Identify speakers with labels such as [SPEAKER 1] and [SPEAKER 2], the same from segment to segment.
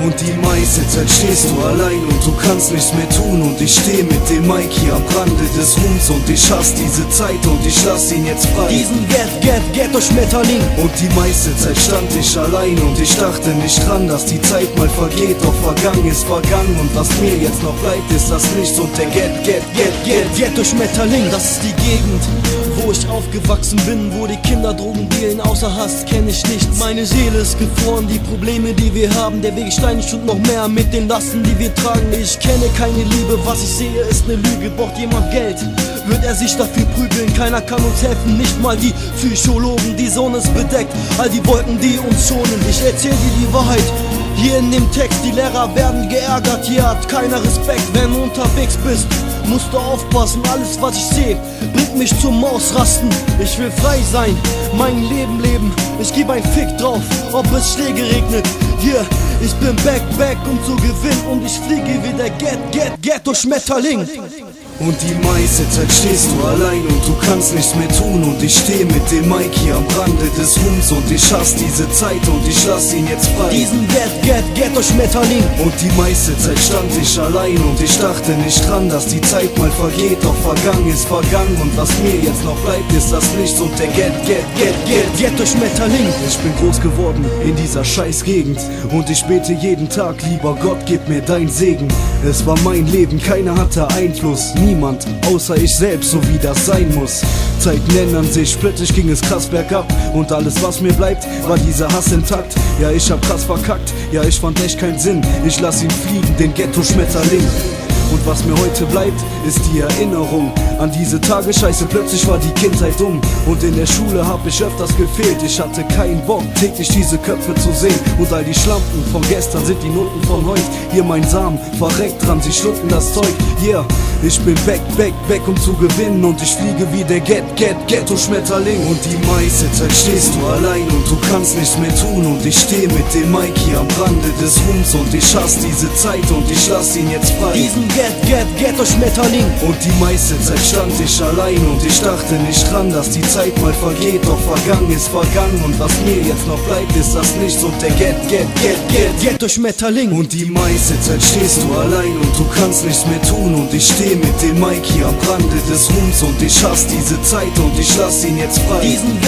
[SPEAKER 1] Und die meiste Zeit stehst du allein und du kannst nichts mehr tun. Und ich steh mit dem Mike hier am Rande des Ruhms und ich hasse diese Zeit und ich lass ihn jetzt frei.
[SPEAKER 2] Diesen Ghetto-Schmetterling.
[SPEAKER 1] Und die meiste Zeit stand ich allein und ich dachte nicht dran, dass die Zeit mal vergeht. Doch vergangen ist vergangen und was mir jetzt noch bleibt, ist das Nichts und der
[SPEAKER 2] Ghetto-Schmetterling. Das ist die Gegend, wo ich aufgewachsen bin, wo die Kinder Drogen dealen. Außer Hass kenn ich nichts. Meine Seele ist gefroren, die Probleme, die wir haben, der Weg ist steinig und noch mehr mit den Lasten, die wir tragen. Ich kenne keine Liebe, was ich sehe ist ne Lüge. Braucht jemand Geld, wird er sich dafür prügeln. Keiner kann uns helfen, nicht mal die Psychologen. Die Sonne ist bedeckt, all die Wolken, die uns schonen. Ich erzähl dir die Wahrheit, hier in dem Text. Die Lehrer werden geärgert, hier hat keiner Respekt. Wenn du unterwegs bist, musst du aufpassen. Alles was ich seh, bringt mich zum Ausrasten. Ich will frei sein, mein Leben leben. Ich geb ein Fick drauf, ob es Schläge regnet. Hier, ich bin back, um zu gewinnen. Und ich fliege wie der Ghetto-Schmetterling.
[SPEAKER 1] Und die meiste Zeit stehst du allein und du kannst nichts mehr tun. Und ich steh mit dem Mike hier am Rande des Ruhms und ich hasse diese Zeit und ich lass ihn jetzt frei.
[SPEAKER 2] Diesen Ghetto-Schmetterling.
[SPEAKER 1] Und die meiste Zeit stand ich allein und ich dachte nicht dran, dass die Zeit mal vergeht. Doch vergangen ist vergangen und was mir jetzt noch bleibt, ist das Nichts und der
[SPEAKER 2] Ghetto-Schmetterling.
[SPEAKER 1] Ich bin groß geworden in dieser scheiß Gegend und ich bete jeden Tag, lieber Gott, gib mir dein Segen. Es war mein Leben, keiner hatte Einfluss. Niemand, außer ich selbst, so wie das sein muss. Zeiten ändern sich, plötzlich ging es krass bergab. Und alles was mir bleibt, war dieser Hass intakt. Ja, ich hab krass verkackt, ja, ich fand echt keinen Sinn. Ich lass ihn fliegen, den Ghetto-Schmetterling. Und was mir heute bleibt, ist die Erinnerung an diese Tage. Scheiße, plötzlich war die Kindheit um. Und in der Schule hab ich öfters gefehlt. Ich hatte keinen Bock, täglich diese Köpfe zu sehen. Und all die Schlampen von gestern sind die Noten von heut. Hier mein Samen, verreckt dran, sie schlucken das Zeug. Yeah, ich bin back, um zu gewinnen. Und ich fliege wie der Ghetto-Schmetterling. Und die meiste Zeit stehst du allein und du kannst nichts mehr tun. Und ich steh mit dem Mike hier am Rande des Ruhms und ich hasse diese Zeit und ich lass ihn jetzt frei.
[SPEAKER 2] Diesen Ghetto-Schmetterling.
[SPEAKER 1] Und die meiste Zeit stand ich allein und ich dachte nicht dran, dass die Zeit mal vergeht. Doch vergangen ist vergangen und was mir jetzt noch bleibt, ist das Nichts und der
[SPEAKER 2] Ghetto-Schmetterling.
[SPEAKER 1] Und die meiste Zeit stehst du allein und du kannst nichts mehr tun. Und ich steh mit dem Mike hier am Rande des Ruhms und ich hasse diese Zeit und ich lass ihn jetzt frei.
[SPEAKER 2] Diesen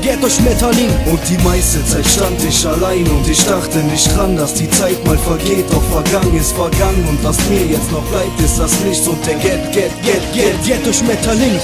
[SPEAKER 2] Ghetto-Schmetterling.
[SPEAKER 1] Und die meiste Zeit stand ich allein und ich dachte nicht dran, dass die Zeit mal vergeht. Doch vergangen ist vergangen und was mir jetzt noch bleibt, ist das Nichts und der Ghetto-Schmetterling.